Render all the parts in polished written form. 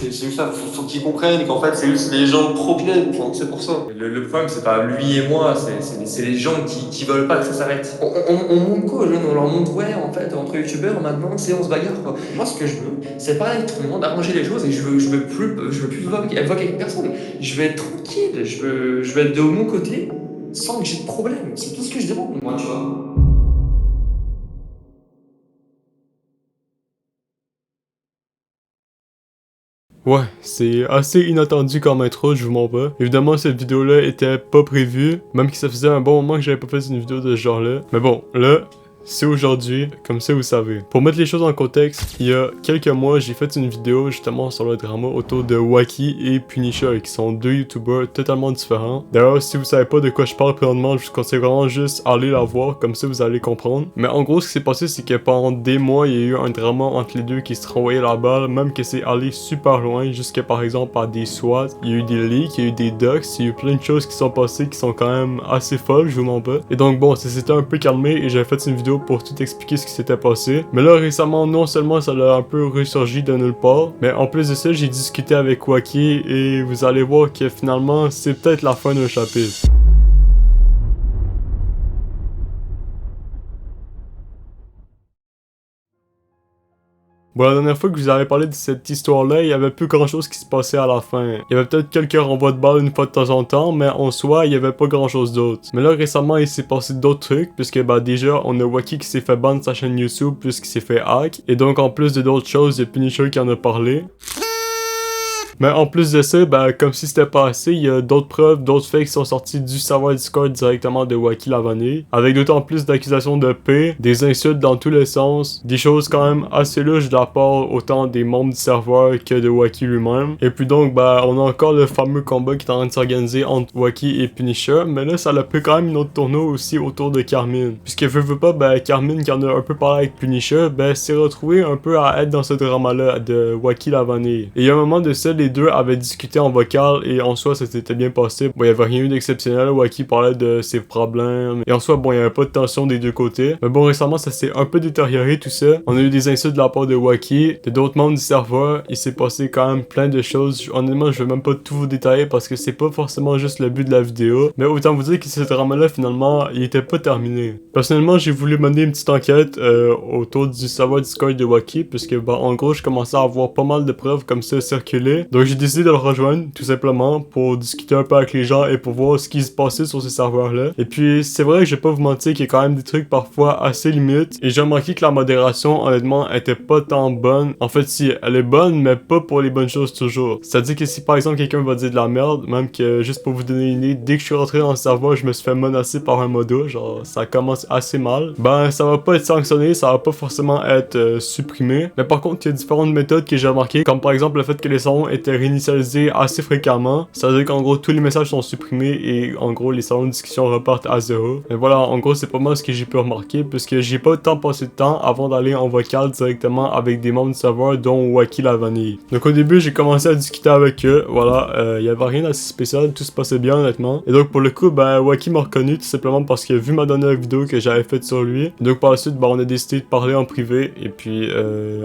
C'est juste ça, faut qu'ils comprennent qu'en fait, c'est juste les gens trop viennent, enfin, c'est pour ça. Le problème, c'est pas lui et moi, c'est les gens qui veulent pas que ça s'arrête. On montre quoi aux jeunes? On leur montre, ouais, en fait, entre youtubeurs, maintenant, c'est on se bagarre, quoi. Moi, ce que je veux, c'est pas être tout le monde, arranger les choses, et je veux plus voguer avec personne. Je veux être tranquille, je veux être de mon côté, sans que j'ai de problème. C'est tout ce que je demande, moi, tu vois. Ouais, c'est assez inattendu comme intro, je vous mens pas. Évidemment, cette vidéo-là était pas prévue, même que ça faisait un bon moment que j'avais pas fait une vidéo de ce genre-là. Mais bon, là, c'est aujourd'hui, comme ça vous savez. Pour mettre les choses en contexte, il y a quelques mois, j'ai fait une vidéo justement sur le drama autour de Wacky et Punisher, qui sont deux youtubeurs totalement différents. D'ailleurs, si vous savez pas de quoi je parle présentement, je vous conseille vraiment juste aller la voir, comme ça vous allez comprendre. Mais en gros, ce qui s'est passé, c'est que pendant des mois, il y a eu un drama entre les deux qui se renvoyaient la balle, même que c'est allé super loin, jusqu'à par exemple à des SWAT. Il y a eu des leaks, il y a eu des docs, il y a eu plein de choses qui sont passées qui sont quand même assez folles, je vous mens pas. Et donc bon, ça s'était un peu calmé et j'avais fait une vidéo pour tout expliquer ce qui s'était passé. Mais là récemment, non seulement ça l'a un peu ressurgi de nulle part, mais en plus de ça, j'ai discuté avec Wacky et vous allez voir que finalement, c'est peut-être la fin d'un chapitre. Bon, la dernière fois que je vous avais parlé de cette histoire-là, il y avait plus grand-chose qui se passait à la fin. Il y avait peut-être quelques renvois de balles une fois de temps en temps, mais en soi, il y avait pas grand-chose d'autre. Mais là, récemment, il s'est passé d'autres trucs, puisque bah déjà, on a Wacky qui s'est fait ban de sa chaîne YouTube puisqu'il s'est fait hack. Et donc, en plus de d'autres choses, il y a Punisher qui en a parlé. Mais en plus de ça, ben, comme si c'était pas assez, il y a d'autres preuves, d'autres faits qui sont sortis du serveur Discord directement de Wacky la vanille, avec d'autant plus d'accusations de paix, des insultes dans tous les sens, des choses quand même assez louches de la part autant des membres du serveur que de Wacky lui-même. Et puis donc, ben, on a encore le fameux combat qui est en train de s'organiser entre Wacky et Punisher, mais là, ça a pris quand même une autre tournure aussi autour de Carmine. Puisque veut pas, ben, Carmine, qui en a un peu parlé avec Punisher, ben, s'est retrouvé un peu à être dans ce drama-là de Wacky la vanille. Et il y a un moment de ça, les deux avaient discuté en vocal et en soi ça s'était bien passé. Bon, il y avait rien eu d'exceptionnel. Wacky parlait de ses problèmes et en soi, bon, il y avait pas de tension des deux côtés. Mais bon, récemment, ça s'est un peu détérioré tout ça. On a eu des insultes de la part de Wacky, de d'autres membres du serveur. Il s'est passé quand même plein de choses. Honnêtement, je vais même pas tout vous détailler parce que c'est pas forcément juste le but de la vidéo. Mais autant vous dire que ce drama-là, finalement, il était pas terminé. Personnellement, j'ai voulu mener une petite enquête autour du serveur Discord de Wacky puisque, bah, en gros, je commençais à avoir pas mal de preuves comme ça circuler. Donc, j'ai décidé de le rejoindre, tout simplement, pour discuter un peu avec les gens et pour voir ce qui se passait sur ce serveur-là. Et puis, c'est vrai que je vais pas vous mentir qu'il y a quand même des trucs parfois assez limites. Et j'ai remarqué que la modération, honnêtement, était pas tant bonne. En fait, si, elle est bonne, mais pas pour les bonnes choses toujours. C'est-à-dire que si, par exemple, quelqu'un va dire de la merde, même que, juste pour vous donner une idée, dès que je suis rentré dans le serveur, je me suis fait menacer par un modo, genre, ça commence assez mal. Ben, ça va pas être sanctionné, ça va pas forcément être supprimé. Mais par contre, il y a différentes méthodes que j'ai remarqué, comme par exemple le fait que les salons étaient réinitialisés assez fréquemment. Ça veut dire qu'en gros, tous les messages sont supprimés et en gros, les salons de discussion repartent à zéro. Et voilà, en gros, c'est pas mal ce que j'ai pu remarquer, puisque j'ai pas tant passé de temps avant d'aller en vocal directement avec des membres du serveur, dont Wacky la vanille. Donc au début, j'ai commencé à discuter avec eux. Voilà, il y avait rien d'assez spécial, tout se passait bien honnêtement. Et donc pour le coup, ben, Wacky m'a reconnu tout simplement parce qu'il a vu ma dernière vidéo que j'avais faite sur lui. Et donc par la suite, ben, on a décidé de parler en privé et puis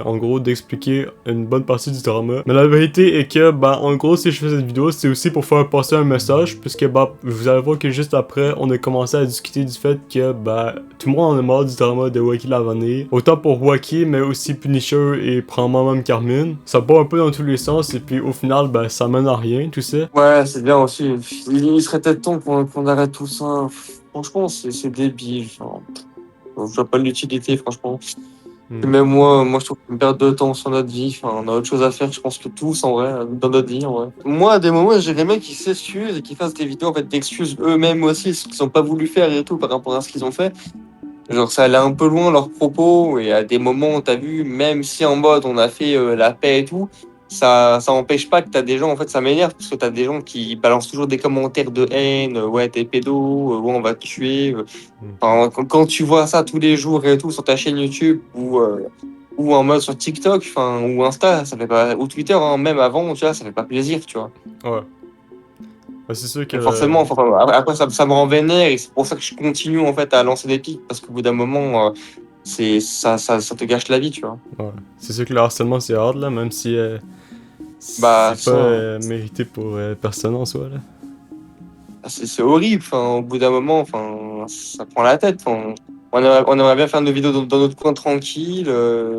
en gros d'expliquer une bonne partie du drama. Mais la vérité est que, ben, en gros, si je fais cette vidéo, c'est aussi pour faire passer un message, puisque, bah, vous allez voir que juste après, on a commencé à discuter du fait que, bah, tout le monde en a marre du drama de Wacky la vanille. Autant pour Wacky, mais aussi Punisher et probablement même Carmine. Ça part un peu dans tous les sens, et puis au final, bah, ça mène à rien, tout ça. Ouais, c'est bien aussi. Il serait peut-être temps qu'on arrête tout ça. Franchement, c'est débile. Enfin, je vois pas l'utilité, franchement. Et même moi, je trouve une perte de temps sur notre vie. Enfin, on a autre chose à faire, je pense que tous, en vrai, dans notre vie, en vrai. Moi, à des moments, j'ai des mecs qui s'excusent et qui fassent des vidéos, en fait, d'excuses eux-mêmes aussi, ce qu'ils ont pas voulu faire et tout, par rapport à ce qu'ils ont fait. Genre, ça allait un peu loin, leurs propos, et à des moments, t'as vu, même si en mode, on a fait la paix et tout, ça empêche pas que t'as des gens, en fait, ça m'énerve, parce que t'as des gens qui balancent toujours des commentaires de haine, ouais, t'es pédo, ouais, on va te tuer. Enfin, quand tu vois ça tous les jours et tout sur ta chaîne YouTube ou en mode sur TikTok, enfin, ou Insta, ça fait pas, ou Twitter, hein, même avant, tu vois, ça fait pas plaisir, tu vois. Ouais. Ouais, c'est sûr que... Et forcément, enfin, après, ça me rend vénère et c'est pour ça que je continue en fait à lancer des pics parce qu'au bout d'un moment, ça te gâche la vie, tu vois. Ouais. C'est sûr que le harcèlement, c'est hard, là, même si... Bah, c'est pas ça, hein. mérité pour personne en soi, là. C'est horrible. Enfin, au bout d'un moment, enfin, ça prend la tête. Enfin, on aimerait bien faire nos vidéos dans notre coin tranquille,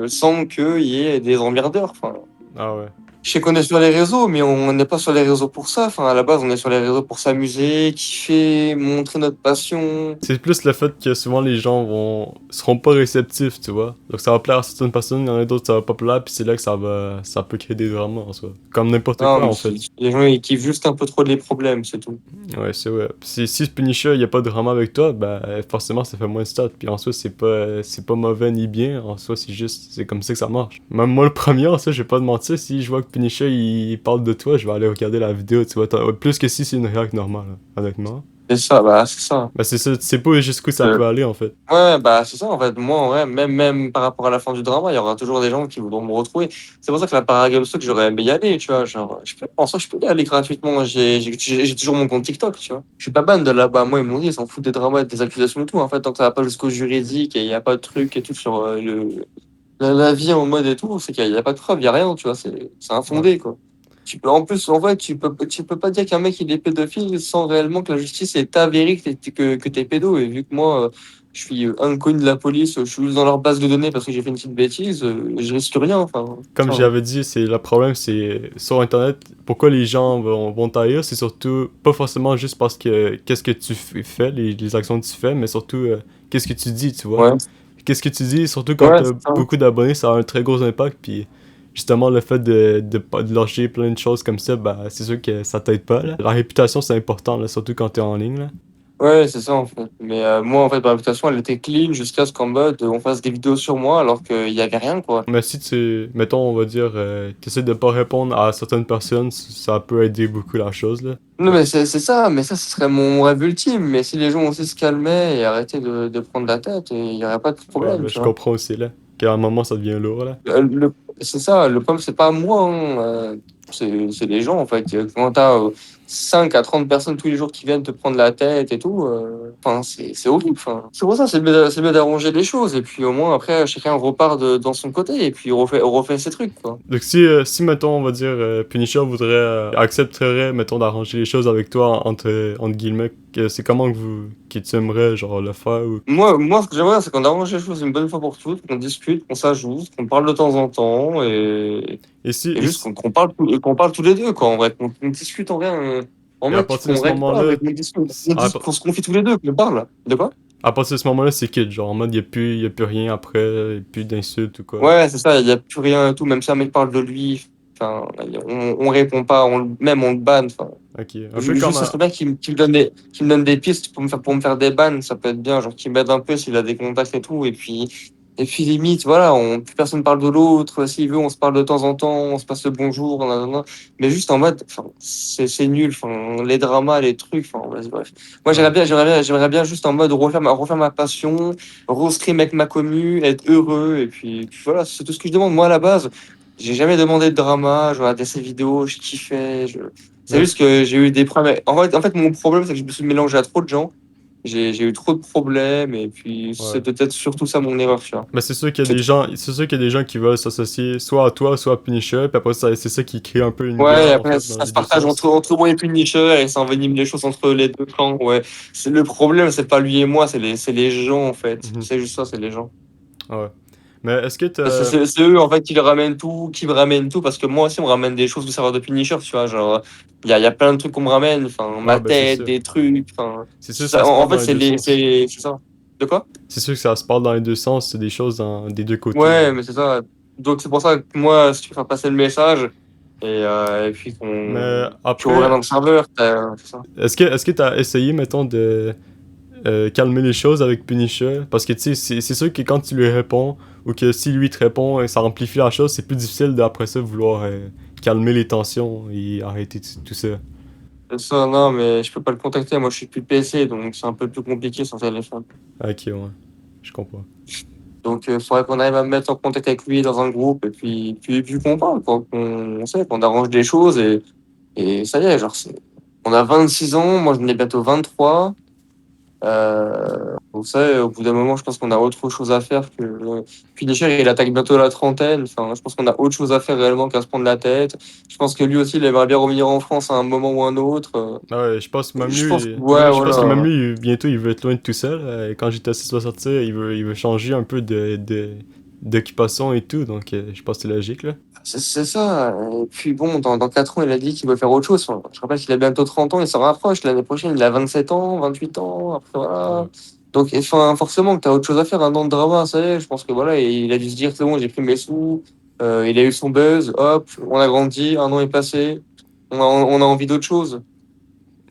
sans qu'il y ait des emmerdeurs. Enfin, Ah ouais. je sais qu'on est sur les réseaux, mais on n'est pas sur les réseaux pour ça. Enfin, à la base, on est sur les réseaux pour s'amuser, kiffer, montrer notre passion. C'est plus le fait que souvent les gens seront pas réceptifs, tu vois. Donc ça va plaire à certaines personnes, il y en a d'autres ça va pas plaire, puis c'est là que ça peut créer des dramas en soi. Comme n'importe Non, quoi mais en fait. les gens, ils kiffent juste un peu trop les problèmes, c'est tout. Ouais, c'est vrai. Si ce Punisher il y a pas de drama avec toi, bah forcément ça fait moins de stats. Puis en soi c'est pas mauvais ni bien, en soi c'est comme ça que ça marche. Même moi le premier, en soi, je vais pas te mentir, si je vois que Punisher il parle de toi, je vais aller regarder la vidéo, tu vois. Plus que si c'est une réac normale, hein, honnêtement. C'est ça, bah, c'est ça. Bah c'est ça, tu sais pas jusqu'où ça Euh, peut aller en fait. Ouais, bah, c'est ça, en fait. Moi, en vrai, même par rapport à la fin du drama, il y aura toujours des gens qui voudront me retrouver. C'est pour ça que la Paragame Stock, j'aurais aimé y aller, tu vois. Genre, en soi, je peux y aller gratuitement. J'ai toujours mon compte TikTok, tu vois. Je suis pas ban de là-bas. Moi, ils m'ont dit, ils s'en foutent des dramas, des accusations et tout. En fait, tant que ça va pas jusqu'au juridique et il y a pas de truc et tout sur la vie en mode et tout, c'est qu'il y a pas de preuve, il y a rien, tu vois. C'est Ouais. infondé, quoi. En plus, en vrai, tu peux pas dire qu'un mec il est pédophile sans réellement que la justice ait avéré que t'es pédo. Et vu que moi, je suis inconnu de la police, je suis juste dans leur base de données parce que j'ai fait une petite bêtise, je risque rien. Enfin, Comme ça, hein. j'avais dit, c'est le problème, c'est sur Internet, pourquoi les gens vont t'haïr, c'est surtout pas forcément juste parce que qu'est-ce que tu fais, les actions que tu fais, mais surtout qu'est-ce que tu dis, tu vois. Ouais, Qu'est-ce que tu dis, surtout quand ouais, t'as c'est ça. beaucoup d'abonnés, ça a un très gros impact, puis justement le fait de lâcher plein de choses comme ça, bah c'est sûr que ça t'aide pas, là. La réputation c'est important, là, surtout quand t'es en ligne, là. Ouais, c'est ça en fait. Mais moi, en fait, ma réputation, elle était clean jusqu'à ce qu'en mode on fasse des vidéos sur moi alors qu'il y avait rien, quoi. Mais si tu, mettons, on va dire, t'essaies de pas répondre à certaines personnes, ça peut aider beaucoup la chose, là. Non, mais c'est ça, mais ça, ce serait mon rêve ultime. Mais si les gens aussi se calmaient et arrêtaient de prendre la tête, il n'y aurait pas de Ouais, problème, ben, tu je vois. comprends aussi, là. Qu'à un moment, ça devient lourd, là. C'est ça, le problème, c'est pas moi, hein, c'est les gens, en fait. Quand t'as 5 à 30 personnes tous les jours qui viennent te prendre la tête et tout, enfin, c'est horrible. Enfin. C'est pour ça, c'est mieux d'arranger les choses. Et puis au moins, après, chacun repart dans son côté et puis refait ses trucs, quoi. Donc si mettons, on va dire, Punisher voudrait, accepterait, mettons, d'arranger les choses avec toi, entre guillemets, que c'est comment que tu aimerais, genre, le faire, ou... Moi, ce que j'aimerais, c'est qu'on arrange les choses une bonne fois pour toutes, qu'on discute, qu'on s'ajoute, qu'on parle de temps en temps Et si, et et juste si- qu'on parle tous les deux, quoi. En vrai, qu'on discute en vrai, en et à mec, partir de qu'on ce règle pas, moment-là, mais qu'on discute, à, qu'on se confie tous les deux, qu'on parle. De quoi? à partir de ce moment-là, c'est quitte, genre, en mode, y a plus rien après, y a plus d'insultes ou quoi. Ouais, c'est ça, il n'y a plus rien et tout, même si un mec parle de lui, enfin, on répond pas, même on le banne. Enfin, Ok, un peu comme juste, ça serait bien qu'il me donne des pistes pour me faire des bans, ça peut être bien, genre qu'il m'aide un peu s'il a des contacts et tout, et puis limite, voilà, plus personne parle de l'autre, s'il veut, on se parle de temps en temps, on se passe le bonjour, nanana. Mais juste en mode, enfin, c'est nul, enfin, les dramas, les trucs, enfin, bref. Moi, ouais. j'aimerais bien juste en mode refaire ma passion, restream avec ma commu, être heureux, et puis voilà, c'est tout ce que je demande. Moi, à la base, j'ai jamais demandé de drama, je regardais ses vidéos, je kiffais, c'est Mais juste que j'ai eu des problèmes. En fait, mon problème, c'est que je me suis mélangé à trop de gens. J'ai eu trop de problèmes et puis c'est ouais. peut-être surtout ça mon erreur, tu vois. Mais c'est sûr qu'il y a C'est des tout. gens, c'est sûr qu'il y a des gens qui veulent s'associer soit à toi, soit à Punisher, puis après c'est ça qui crée un peu une Ouais, et guerre en après, fait dans ça les se deux partage sens. entre moi et Punisher et ça envenime les choses entre les deux camps. Ouais. Le problème, c'est pas lui et moi, c'est les gens, en fait. Mhm. C'est juste ça, c'est les gens. Ouais. Mais est-ce que t'as... C'est eux, en fait, qui le ramènent tout, qui me ramènent tout, parce que moi aussi, on me ramène des choses du serveur de Punisher, tu vois. Genre, il y a plein de trucs qu'on me ramène, enfin, Ouais, ma ben c'est tête, sûr. des trucs, enfin. C'est sûr que ça se En parle dans fait, les deux sens. c'est ça. De quoi? C'est sûr que ça se parle dans les deux sens, c'est des choses des deux côtés, Ouais, là. mais c'est ça. Donc, c'est pour ça que moi, si tu fais passer le message, et puis Mais tu reviens dans après, le serveur, c'est ça. est-ce que t'as essayé, mettons, de calmer les choses avec Punisher? Parce que, tu sais, c'est sûr que quand tu lui réponds, ou que si lui te répond et ça amplifie la chose, c'est plus difficile d'après ça vouloir calmer les tensions et arrêter tout ça. C'est ça, non, mais je peux pas le contacter. Moi, je suis plus PC, donc c'est un peu plus compliqué sans téléphone. Ok, ouais. Je comprends. Donc, il faudrait qu'on arrive à me mettre en contact avec lui dans un groupe, puis qu'on parle, quoi. Qu'on sait, qu'on arrange des choses, et ça y est, genre, on a 26 ans, moi, j'en ai bientôt 23. Vous savez, au bout d'un moment, je pense qu'on a autre chose à faire que. Punisher, il attaque bientôt la trentaine. Enfin, je pense qu'on a autre chose à faire réellement qu'à se prendre la tête. Je pense que lui aussi, il aimerait bien revenir en France à un moment ou un autre. Ouais, je pense que même Je pense que, lui, ouais, je pense que même voilà. lui, bientôt, il veut être loin de tout seul. Quand GTA 6 va sortir, il veut changer un peu d'occupation et tout, donc je pense que c'est logique, là. C'est ça. Et puis bon, dans 4 ans, il a dit qu'il veut faire autre chose. Enfin, je rappelle qu'il a bientôt 30 ans, il s'en rapproche. L'année prochaine, il a 27 ans, 28 ans. Après, voilà. Ouais. Donc, enfin, forcément, que tu as autre chose à faire. Un an de drama, ça y est, je pense que voilà, il a dû se dire, c'est bon, j'ai pris mes sous. Il a eu son buzz, hop, on a grandi, un an est passé. On a envie d'autre chose.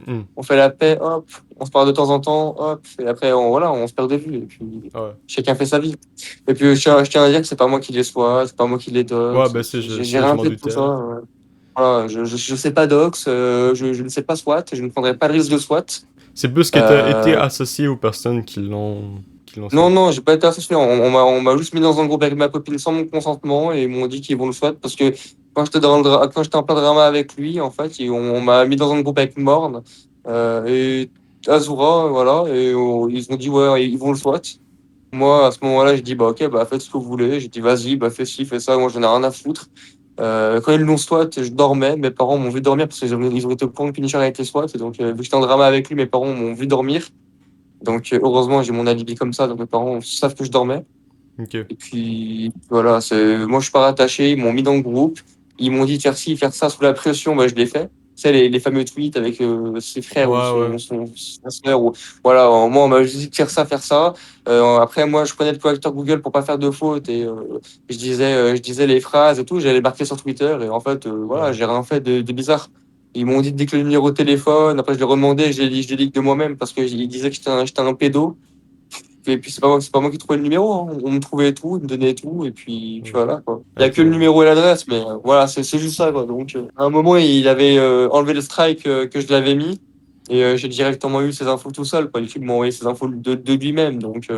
Hmm. On fait la paix, hop, on se parle de temps en temps, hop, et après, voilà, on se perd de vue. Et puis, Ouais. chacun fait sa vie. Et puis, je tiens à dire que c'est pas moi qui les sois, c'est pas moi qui les Ouais, dox. ben J'ai je rien m'en fait de tout doutais, ça. là. Voilà, je sais pas dox, je ne sais pas SWAT, je ne prendrai pas le risque de SWAT. C'est plus que t'as été Euh, associé aux personnes qui l'ont non, fait. non, j'ai pas été associé. On m'a juste mis dans un groupe avec ma copine sans mon consentement et ils m'ont dit qu'ils vont le SWAT parce que quand j'étais en plein drama avec lui, en fait, on m'a mis dans un groupe avec Morne et Azura, voilà, et ils ont dit ouais, ils vont le SWAT. Moi, à ce moment-là, j'ai dit bah ok, bah faites ce que vous voulez. J'ai dit vas-y, bah fais ci, fais ça. Moi, j'en ai rien à foutre. Quand ils l'ont SWAT, je dormais. Mes parents m'ont vu dormir parce qu'ils ont été au courant que Punisher a été SWAT. Et donc, vu que j'étais en drama avec lui, mes parents m'ont vu dormir. Donc, heureusement, j'ai mon alibi comme ça. Donc, mes parents savent que je dormais. Ok. Et puis, voilà, moi, je suis pas rattaché. Ils m'ont mis dans le groupe. Ils m'ont dit de faire ci, faire ça sous la pression. Bah, je l'ai fait. Tu sais, les fameux tweets avec ses frères ou Ouais, ouais. sa sœur. Ou, voilà, moi, on m'a juste dit de faire ça, faire ça. Après, moi, je prenais le correcteur Google pour pas faire de fautes. Et je disais les phrases et tout. J'allais marquer sur Twitter. Et en fait, voilà, Ouais. j'ai rien fait de bizarre. Ils m'ont dit de déclencher le numéro de téléphone. Après, je l'ai remandé. Je l'ai dit de moi-même parce qu'ils disaient que j'étais un pédo. Et puis c'est pas moi qui trouvais le numéro, hein. On me trouvait tout, ils me donnait tout, et puis Ouais. voilà, quoi. Il y a Ok, que le ouais. numéro et l'adresse, mais voilà, c'est juste ça, quoi. Donc, à un moment, il avait enlevé le strike que je l'avais mis, et j'ai directement eu ces infos tout seul, quoi. YouTube m'a envoyé ces infos de lui-même, donc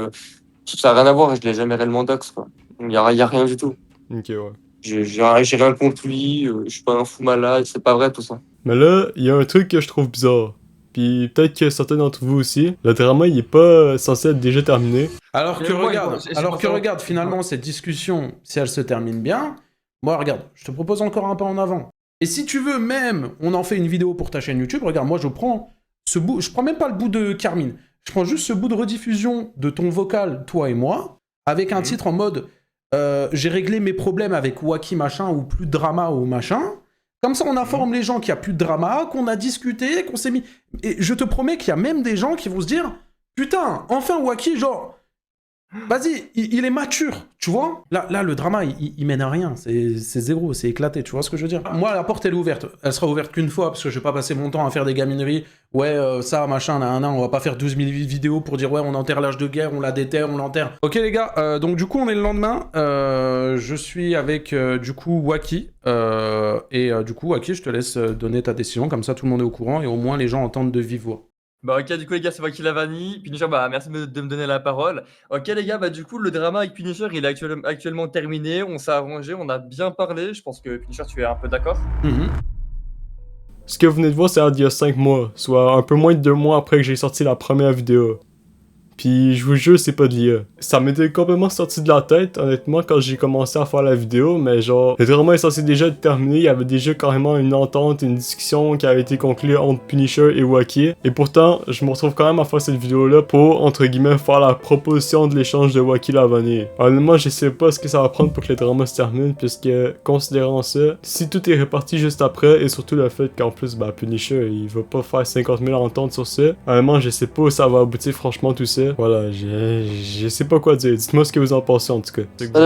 ça n'a rien à voir, et je l'ai jamais réellement dox, quoi. Il y a rien du tout. Ok, ouais. J'ai rien contre lui, je suis pas un fou malade, c'est pas vrai tout ça. Mais là, il y a un truc que je trouve bizarre. Puis peut-être que certains d'entre vous aussi, le drama il est pas censé être déjà terminé. Alors que regarde, finalement, cette discussion, si elle se termine bien, moi, regarde, je te propose encore un pas en avant. Et si tu veux même, on en fait une vidéo pour ta chaîne YouTube, regarde, moi, je prends ce bout, je prends même pas le bout de Carmine, je prends juste ce bout de rediffusion de ton vocal, toi et moi, avec un titre en mode, j'ai réglé mes problèmes avec Wacky machin, ou plus de drama ou machin. Comme ça, on informe les gens qu'il n'y a plus de drama, qu'on a discuté, qu'on s'est mis... Et je te promets qu'il y a même des gens qui vont se dire, putain, enfin Wacky, genre... Vas-y, il est mature, tu vois. Là, le drama, il mène à rien. C'est zéro, c'est éclaté, tu vois ce que je veux dire. Moi, la porte, elle est ouverte. Elle sera ouverte qu'une fois, parce que je vais pas passer mon temps à faire des gamineries. Ouais, ça, machin, on va pas faire 12 000 vidéos pour dire, ouais, on enterre l'âge de guerre, on la déterre, on l'enterre. Ok, les gars, donc du coup, on est le lendemain. Je suis avec, du coup, Wacky. Du coup, Wacky, je te laisse donner ta décision, comme ça, tout le monde est au courant, et au moins, les gens entendent de vive voix. Bah ok, du coup les gars, c'est moi qui la vanille. Punisher, bah merci de me donner la parole. Ok les gars, bah du coup le drama avec Punisher, il est actuellement terminé. On s'est arrangé, on a bien parlé. Je pense que Punisher, tu es un peu d'accord? Mhm. Ce que vous venez de voir, c'est il y a 5 mois, soit un peu moins de 2 mois après que j'ai sorti la première vidéo. Puis je vous jure, c'est pas de l'IA. Ça m'était complètement sorti de la tête, honnêtement, quand j'ai commencé à faire la vidéo, mais genre, le drama est censé déjà être terminé, il y avait déjà carrément une entente, une discussion qui avait été conclue entre Punisher et Wacky. Et pourtant, je me retrouve quand même à faire cette vidéo-là pour, entre guillemets, faire la proposition de l'échange de Wacky Lavani. Honnêtement, je sais pas ce que ça va prendre pour que le drama se termine, puisque, considérant ça, si tout est réparti juste après, et surtout le fait qu'en plus, bah, Punisher, il va pas faire 50 000 ententes sur ça, honnêtement, je sais pas où ça va aboutir, franchement, tout ça. Voilà, je sais pas quoi dire. Dites-moi ce que vous en pensez en tout cas. À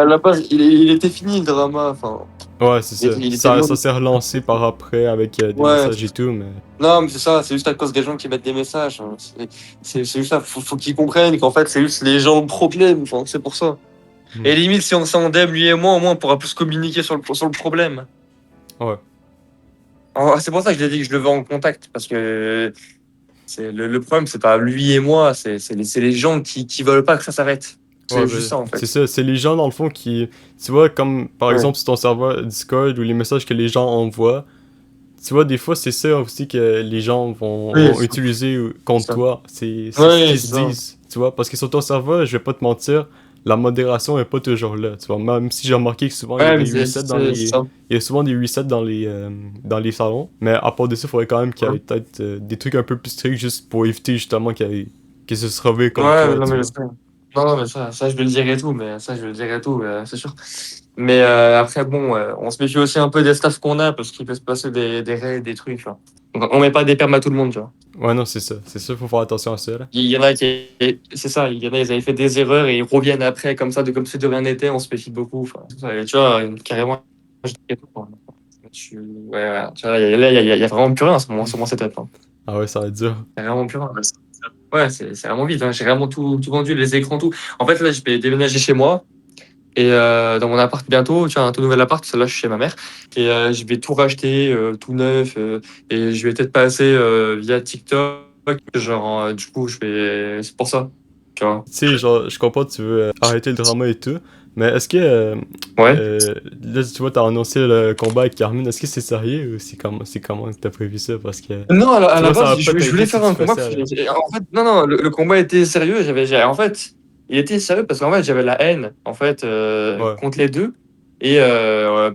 la base, il était fini le drama, enfin, Ouais, c'est ça. il était long. Ça s'est relancé par après avec des Ouais, messages et tout, mais. non, mais c'est ça, c'est juste à cause des gens qui mettent des messages, hein. C'est juste ça, faut qu'ils comprennent qu'en fait, c'est juste les gens le problème, enfin, c'est pour ça. Hmm. Et limite, si on s'endème, lui et moi, au moins, on pourra plus communiquer sur le problème. Ouais. C'est pour ça que je l'ai dit que je le veux en contact, parce que le problème, c'est pas lui et moi, c'est les gens qui veulent pas que ça s'arrête. Ouais, C'est juste ben, ça, en c'est fait. ça. C'est les gens dans le fond qui. Tu vois, comme par Ouais. exemple sur ton serveur Discord ou les messages que les gens envoient. tu vois, des fois, c'est ça aussi que les gens Oui, vont utiliser contre ça. toi. C'est ce Ouais, qu'ils c'est se ça. disent, tu vois. Parce que sur ton serveur, je vais pas te mentir, la modération est pas toujours là, tu vois. Même si j'ai remarqué que souvent, il y a Ouais, mais des resets c'est ça. il y a souvent des resets dans les salons. Mais à part de ça, il faudrait quand même qu'il y Ouais, ait peut-être des trucs un peu plus stricts juste pour éviter justement que ce se revient contre ouais, toi, non, tu mais je vois. sais. Non, non, mais ça, je vais le dire et tout, mais ça, je vais le dire et tout, c'est sûr. Mais après, bon, on se méfie aussi un peu des staffs qu'on a, parce qu'il peut se passer des raids, des trucs, tu vois. Donc, on met pas des permes à tout le monde, tu vois. Ouais, non, c'est ça. C'est ça, faut faire attention à ça, là. Il y en a qui, c'est ça, il y en a, ils avaient fait des erreurs et ils reviennent après, comme ça, comme si de rien n'était, on se méfie beaucoup. Enfin, c'est ça. Et tu vois, carrément, je dis et tout, quoi. Ouais, tu vois, là, il y a vraiment plus rien sur mon setup, hein. Ah ouais, ça va être dur. Il y a vraiment plus rien. Ouais, c'est vraiment vite, hein. J'ai vraiment tout vendu, les écrans, tout. En fait, là, je vais déménager chez moi. Et dans mon appart bientôt, tu vois, un tout nouvel appart, là je suis chez ma mère. Et je vais tout racheter, tout neuf. Et je vais peut-être passer via TikTok. Genre, du coup, je vais. C'est pour ça. Tu vois. Tu sais, genre, je comprends que tu veux arrêter le drama et tout, mais est-ce que, Ouais. là, tu vois, t'as annoncé le combat avec Carmine, est-ce que c'est sérieux ou c'est comment que t'as prévu ça? Parce que, Non, à tu la vois, ça base, va pas je voulais t'aider si faire tu un fais combat. ça, là. En fait, non, non, le combat était sérieux. En fait, il était sérieux parce qu'en fait, j'avais la haine en fait, Ouais. contre les deux. Et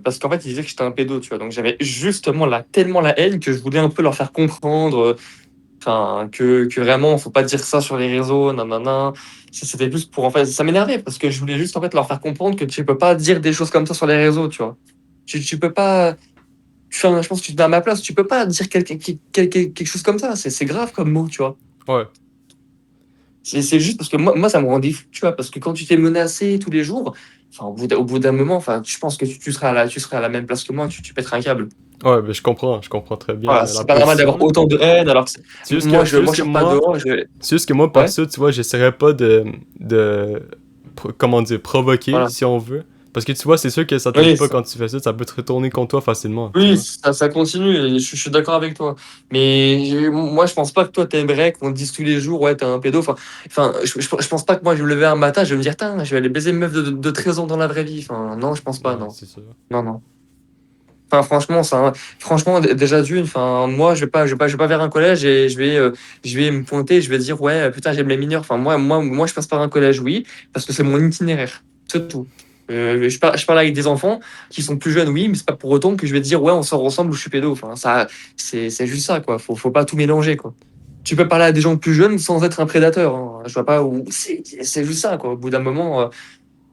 parce qu'en fait, ils disaient que j'étais un pédo, tu vois. Donc, j'avais justement tellement la haine que je voulais un peu leur faire comprendre. Enfin, que vraiment, faut pas dire ça sur les réseaux, nanana. C'était plus pour, en fait, ça m'énervait parce que je voulais juste, en fait, leur faire comprendre que tu peux pas dire des choses comme ça sur les réseaux, tu vois. Tu peux pas, enfin, je pense que tu te mets à ma place, tu peux pas dire quelque chose comme ça. C'est grave comme mot, tu vois. Ouais. C'est juste parce que moi, ça me rendait fou, tu vois, parce que quand tu t'es menacé tous les jours, enfin, au bout d'un moment, enfin, je pense que tu seras à la même place que moi, tu pèteras un câble. Ouais, ben je comprends très bien Voilà, la c'est pas normal position, d'avoir là. autant de haine, alors que C'est moi, juste je que sors pas moi, dehors, c'est juste que moi, ouais, perso, tu vois, j'essaierais pas comment dire, provoquer, voilà. si on veut. Parce que tu vois, c'est sûr que ça t'aide Oui, pas quand tu fais ça, ça peut te retourner contre toi facilement, tu oui, vois. ça continue, et je suis d'accord avec toi. Mais moi, je pense pas que toi, t'aimerais qu'on te dise tous les jours, ouais, t'es un pédo. Je pense pas que moi, je vais me lever un matin, je vais me dire, tiens, je vais aller baiser une meuf de 13 ans dans la vraie vie. Enfin, non, je pense pas, Ouais, non. c'est ça. Non, non. Enfin, franchement, franchement, déjà d'une, enfin, moi, je vais pas vers un collège et je vais me pointer, je vais dire, ouais, putain, j'aime les mineurs. Enfin, moi, je passe par un collège, oui, parce que c'est mon itinéraire. C'est tout. Je parle avec des enfants qui sont plus jeunes, oui, mais c'est pas pour autant que je vais dire, ouais, on sort ensemble ou je suis pédo. Enfin, ça, c'est juste ça, quoi. Faut pas tout mélanger, quoi. Tu peux parler à des gens plus jeunes sans être un prédateur, hein. Je vois pas où. C'est juste ça, quoi. Au bout d'un moment,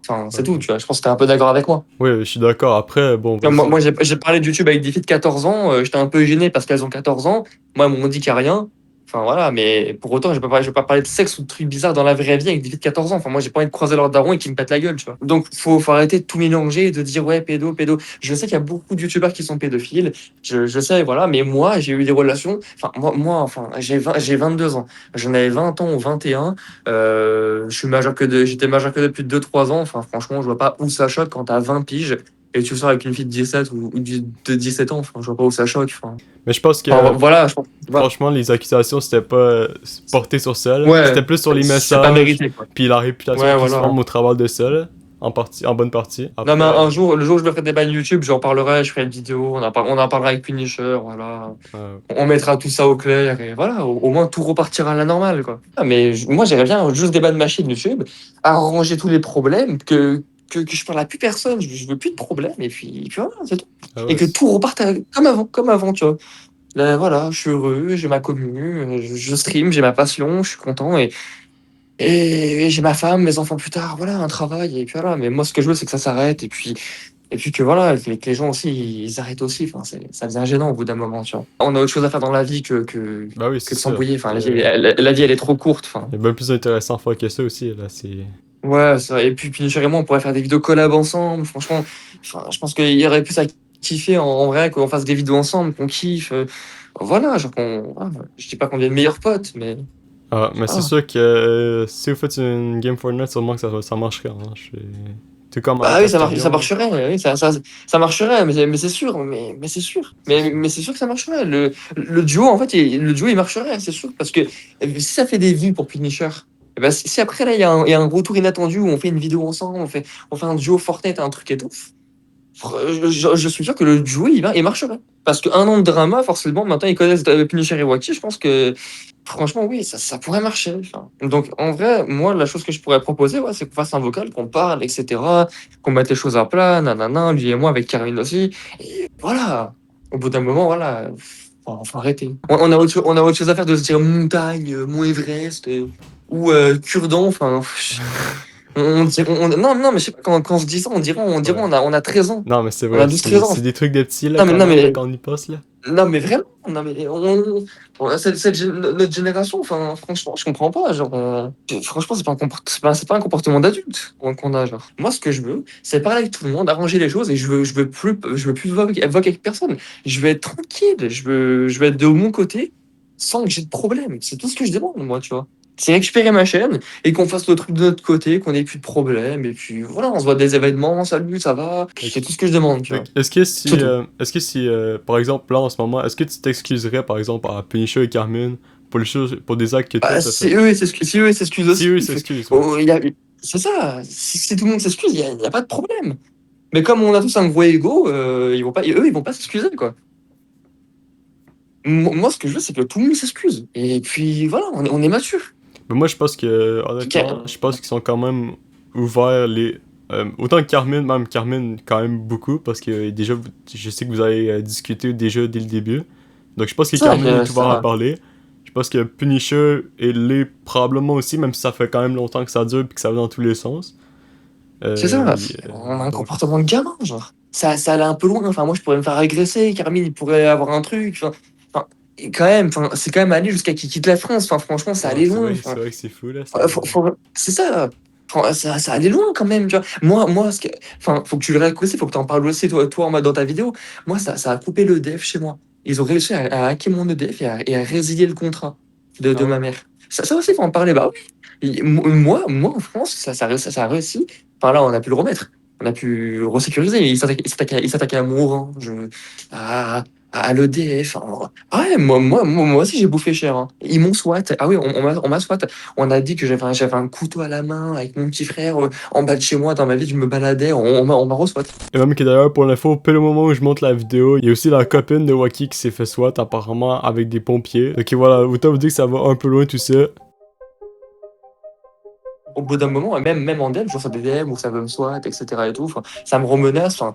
enfin, c'est Ouais. tout, tu vois. Je pense que t'es un peu d'accord avec moi. Oui, je suis d'accord. Après, bon, Tu vois, vas-y. j'ai parlé de YouTube avec des filles de 14 ans, j'étais un peu gêné parce qu'elles ont 14 ans. Moi, elles m'ont dit qu'il n'y a rien. Enfin, voilà, mais pour autant, je vais pas parler de sexe ou de trucs bizarres dans la vraie vie avec des filles de 14 ans. Enfin, moi, j'ai pas envie de croiser leur daron et qu'ils me pètent la gueule, tu vois. Donc, faut arrêter de tout mélanger et de dire, ouais, pédo, pédo. Je sais qu'il y a beaucoup de YouTubeurs qui sont pédophiles. Je sais, voilà, mais moi, j'ai eu des relations. Enfin, enfin, j'ai 22 ans. J'en avais 20 ans ou 21. J'étais majeur que depuis 2 3 ans. Enfin, franchement, je vois pas où ça choque quand t'as 20 piges et tu sors avec une fille de 17 ou de 17 ans. Enfin, je vois pas où ça choque. Mais je pense Enfin, que, voilà, je pense. Voilà. franchement, les accusations, c'était pas porté sur ça, là. Ouais, C'était plus sur les c'est pas messages, mérité, quoi. puis la réputation Ouais, qui se voilà. forme au travers de ça, là. En bonne partie. Non, mais Après, un jour, le jour où je me ferai des bannes YouTube, j'en parlerai, je ferai une vidéo, on en parlera avec Punisher, voilà. euh, On mettra tout ça au clair et voilà, au moins tout repartira à la normale, quoi. Ah, mais moi, j'aimerais bien juste des bannes machines YouTube, arranger tous les problèmes, que je parle à plus personne, je veux plus de problèmes, et puis voilà, c'est tout. ah Et ouais, que tout reparte comme avant, tu vois. Là, voilà, je suis heureux, j'ai ma commu, je stream, j'ai ma passion, je suis content et j'ai ma femme, mes enfants plus tard, voilà, un travail et puis voilà. Mais moi, ce que je veux, c'est que ça s'arrête et puis que voilà, que les gens aussi, ils arrêtent aussi. Enfin, ça devient gênant au bout d'un moment, tu vois. On a autre chose à faire dans la vie bah oui, que c'est de ça. s'embrouiller. Enfin, la vie, elle est trop courte. Enfin, Il y a bien plus intéressant à faire que ça aussi, là. C'est. ouais, ça. Et puis Punisher et moi, on pourrait faire des vidéos collab ensemble. Franchement, enfin, je pense qu'il y aurait plus à kiffer en vrai qu'on fasse des vidéos ensemble, qu'on kiffe. Voilà, genre je dis pas qu'on devienne meilleurs potes, mais Ah, mais c'est voilà. sûr que si vous faites une game Fortnite, sûrement que ça marcherait, hein. Tout comme Bah avec oui, ça Astarion, là. marcherait, oui, ça marcherait, mais c'est sûr, mais c'est sûr, C'est sûr. mais c'est sûr que ça marcherait. Le duo, en fait, le duo, il marcherait, c'est sûr, parce que si ça fait des vues pour Punisher, eh ben, si après, là, il y a un retour inattendu où on fait une vidéo ensemble, on fait un duo Fortnite, un truc et tout, je suis sûr que le duo, il marcherait. Parce qu'un an de drama, forcément, maintenant, ils connaissent Punisher et Wacky. Je pense que, franchement, oui, ça pourrait marcher. Enfin, donc, en vrai, moi, la chose que je pourrais proposer, ouais, c'est qu'on fasse un vocal, qu'on parle, etc. Qu'on mette les choses à plat, nanana, lui et moi, avec Karine aussi. Et voilà. Au bout d'un moment, voilà. Faut arrêter. On a autre chose à faire de se dire montagne, Mont Everest, ou cure-dent. Enfin, non, mais je sais pas, quand on se dit ça, on dirait Ouais. on a 13 ans. Non, mais c'est On vrai, a 12-13 ans. c'est des trucs de petits, là, Non, mais, quand non, même, là, mais, quand on y passe, là. non, mais vraiment, non, mais notre génération, enfin, franchement, je comprends pas. Genre, franchement, c'est pas un comportement d'adulte qu'on a. Genre. Moi, ce que je veux, c'est parler avec tout le monde, arranger les choses, et je veux plus voguer avec personne. Je veux être tranquille, je veux être de mon côté sans que j'ai de problème. C'est tout ce que je demande, moi, tu vois. C'est récupérer ma chaîne et qu'on fasse le truc de notre côté, qu'on ait plus de problème, et puis voilà, on se voit des événements, salut, ça va. C'est tout ce que je demande, tu vois. Est-ce que si par exemple, là, en ce moment, est-ce que tu t'excuserais, par exemple, à Punisher et Carmine pour les choses, pour des actes que toi, Bah, t'as si fait? eux, ils s'excusent aussi. Si eux, ils s'excusent, ouais. C'est ça. Si tout le monde s'excuse, y a pas de problème. Mais comme on a tous un gros ego, ils vont pas s'excuser, quoi. Moi, ce que je veux, c'est que tout le monde s'excuse. Et puis, voilà, on est mature. Mais moi, je pense que, honnêtement, je pense qu'ils sont quand même ouverts autant que Carmine, même Carmine, quand même beaucoup, parce que déjà, je sais que vous avez discuté déjà dès le début. Donc, je pense que C'est ça Carmine est ouvert à ça. parler. Je pense que Punisher est l'est probablement aussi, même si ça fait quand même longtemps que ça dure et que ça va dans tous les sens. C'est ça. Il- On a un donc, comportement de gamin, genre. Ça allait un peu loin. Enfin, moi, je pourrais me faire agresser. Carmine, il pourrait avoir un truc. Et quand même, c'est quand même aller jusqu'à qu'il quitte la France. Enfin, franchement, ça non, allait loin. c'est vrai que c'est fou, là. C'est ça. Ça allait loin quand même, tu vois. Faut que tu le réécoutes aussi, faut que tu en parles aussi, toi en mode dans ta vidéo. Moi, ça a coupé le l'EDF chez moi. Ils ont réussi à hacker mon EDF et à résilier le contrat Ah de ouais. ma mère. Ça aussi, faut en parler. Bah oui. Moi, en France, ça a réussi. Enfin, là, on a pu le remettre. On a pu le resécuriser. Il s'attaquait à mon orange, à, à l'EDF. Ah ouais, moi aussi, j'ai bouffé cher. Hein. Ils m'ont swat. Ah oui, on m'a swat. On a dit que j'avais un couteau à la main avec mon petit frère en bas de chez moi. Dans ma vie, je me baladais. On m'a re-swat. Et même que d'ailleurs, pour l'info, pile au moment où je monte la vidéo, il y a aussi la copine de Wacky qui s'est fait SWAT apparemment avec des pompiers. Ok, voilà, autant vous dire que ça va un peu loin tout ça. Au bout d'un moment, même en dev, je reçois des DM où ça veut me swat, etc. et tout. Enfin, ça me remenace. Enfin,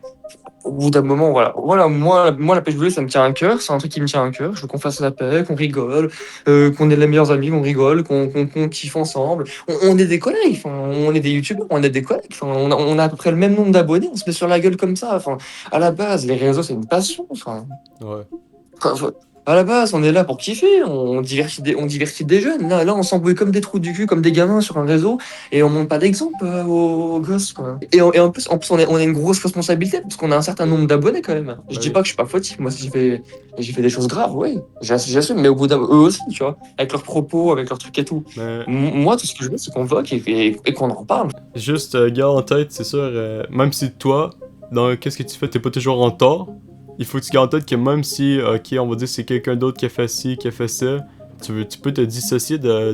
au bout d'un moment, voilà, moi, la paix bleue, ça me tient à cœur. C'est un truc qui me tient à cœur. Je veux qu'on fasse la paix, qu'on rigole, qu'on ait les meilleurs amis, qu'on rigole, qu'on kiffe ensemble. On est des collègues. Enfin, on est des youtubeurs, on est des collègues. Enfin, on a à peu près le même nombre d'abonnés. On se met sur la gueule comme ça. Enfin, à la base, les réseaux, c'est une passion. Enfin, Ouais. à la base, on est là pour kiffer, on divertit des jeunes. Là, on s'embrouille comme des trous du cul, comme des gamins sur un réseau, et on montre pas d'exemple aux gosses. Quoi. Et en plus on a une grosse responsabilité, parce qu'on a un certain nombre d'abonnés quand même. Je dis Oui. pas que je suis pas fautif, moi, si j'ai fait des choses graves, oui, j'assume, mais au bout d'un eux aussi, tu vois, avec leurs propos, avec leurs trucs et tout. Mais Moi, tout ce que je veux, c'est qu'on voque et qu'on en parle. juste, garde en tête, c'est sûr, même si toi, dans qu'est-ce que tu fais, t'es pas toujours en tort, il faut que tu gardes en tête que même si, ok, on va dire c'est quelqu'un d'autre qui a fait ci, qui a fait ça, tu peux te dissocier de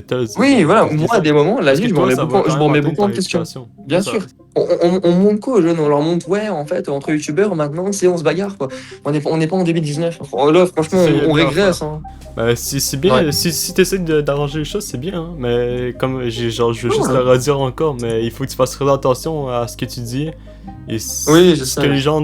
tels... Oui, voilà, de- moi, à des moments, la Parce vie, que je toi, ça va je quand m'en même mets atteindre beaucoup ta en question. réputation. Bien Ça- sûr. On montre quoi aux jeunes? On leur montre, ouais, en fait, entre youtubeurs, maintenant, on se bagarre, quoi. On n'est pas en 2019. Là, C'est franchement, ça, il y a on mieux à régresse. faire. Hein. Ben, c'est bien, Ouais. si t'essaies d'arranger les choses, c'est bien, hein, mais comme, genre, je veux juste Ouais. le redire encore, mais il faut que tu fasses très attention à ce que tu dis, et Oui, je ce sais. que les gens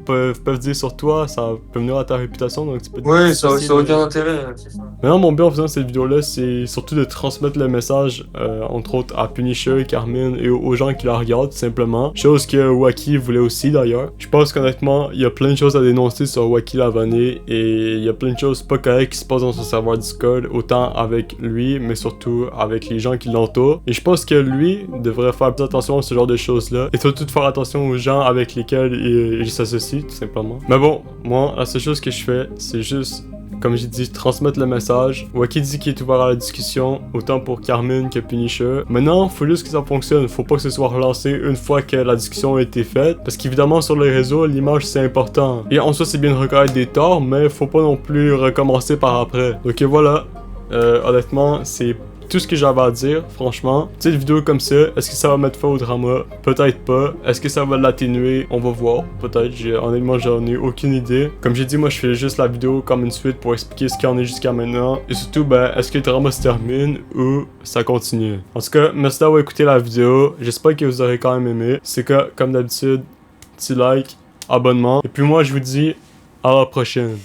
peuvent dire sur toi, ça peut venir à ta réputation, donc tu peux te Oui, dissocier ça a de... aucun intérêt. C'est ça. Maintenant, mon but en faisant cette vidéo-là, c'est surtout de transmettre le message, entre autres à Punisher, Carmine et aux gens qui la regardent, tout simplement. Chose que Wacky voulait aussi, d'ailleurs. Je pense qu'honnêtement, il y a plein de choses à dénoncer sur Wacky Lavané, et il y a plein de choses pas correctes qui se passent dans son serveur Discord, autant avec lui, mais surtout avec les gens qui l'entourent. Et je pense que lui devrait faire plus attention à ce genre de choses-là, et surtout de faire attention aux gens avec lesquels il s'associe, tout simplement. Mais bon, moi, la seule chose que je fais, c'est juste, comme j'ai dit, transmettre le message. Wacky dit qu'il est ouvert à la discussion, autant pour Carmine que Punisher. Maintenant, faut juste que ça fonctionne. Faut pas que ce soit relancé une fois que la discussion a été faite. Parce qu'évidemment, sur les réseaux, l'image c'est important. Et en soi, c'est bien de reconnaître des torts, mais faut pas non plus recommencer par après. Donc voilà. Honnêtement, c'est tout ce que j'avais à dire, franchement. Petite vidéo comme ça, est-ce que ça va mettre fin au drama? Peut-être pas. Est-ce que ça va l'atténuer? On va voir. Peut-être. Honnêtement, j'en ai aucune idée. Comme j'ai dit, moi, je fais juste la vidéo comme une suite pour expliquer ce qu'il en est jusqu'à maintenant. Et surtout, ben, est-ce que le drama se termine ou ça continue? En tout cas, merci d'avoir écouté la vidéo. J'espère que vous aurez quand même aimé. C'est que, comme d'habitude, petit like, abonnement. Et puis moi, je vous dis à la prochaine.